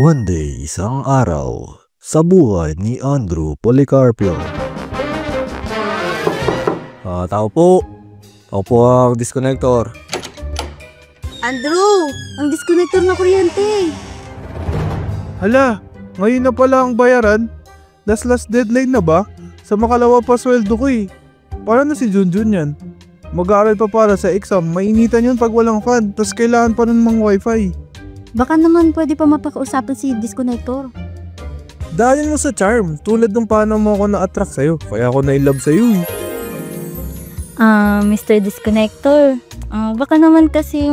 One day, isang araw, sa buhay ni Andrew Policarpio. Tao po. Tao po ang disconnector. Andrew, ang disconnector na kuryente. Hala, ngayon na pala ang bayaran. Last deadline na ba? Sa makalawa pa sweldo ko eh. Para na si Junjun yan. Mag-aaral pa para sa exam, mainitan yun pag walang fan, tas kailangan pa nun mang wifi. Baka naman pwede pa mapag-usapan si disconnector. Dahil mo sa charm, tulad ng paano mo ako na-attract sa'yo, kaya ako na-in-love sa'yo eh. Mr. Disconnector, baka naman kasi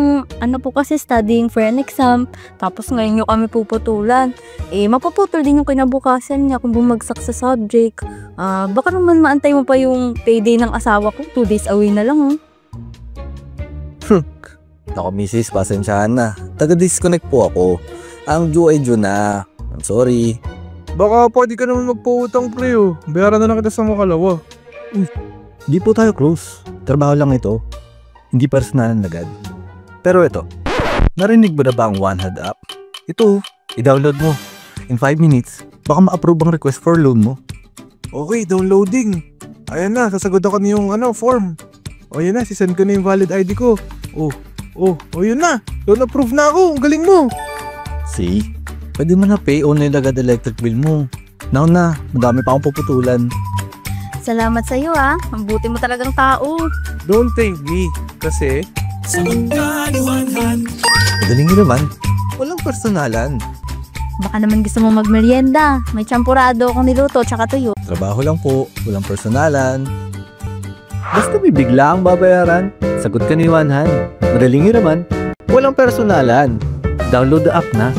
po kasi studying for an exam, tapos ngayon nyo kami puputulan. Mapuputol din yung kinabukasan niya kung bumagsak sa subject. Baka naman maantay mo pa yung payday ng asawa ko, 2 days away na lang. Ako, misis, pasensyahan na. Taga-disconnect po ako. Ang Ju ay Ju na. I'm sorry. Baka pwede ka naman magpautang pre oh. Bayaran na lang kita sa makalawa. Di po tayo close. Trabaho lang ito. Hindi personalan agad. Pero ito, narinig mo na ba ang One Hand app? Ito, i-download mo. In 5 minutes, baka ma-approve ang request for loan mo. Okay, downloading. Ayan na, sasagot ako niyong form. O yun na, sisend ko na yung valid ID ko. Oh, yun na. Loan approve na ako. Ang galing mo. See? Pwede mo na pay online agad electric bill mo. Now na, madami pa akong puputulan. Salamat sa iyo ang buti mo talagang tao. Don't thank me. Kasi Madaling yun naman. Walang personalan. Baka naman gusto mo magmerienda. May champurado akong niluto tsaka tuyo. Trabaho lang po. Walang personalan. Basta may bigla ang babayaran. Sagot ka ni One Hand. Madaling yun naman. Walang personalan. Download the app na.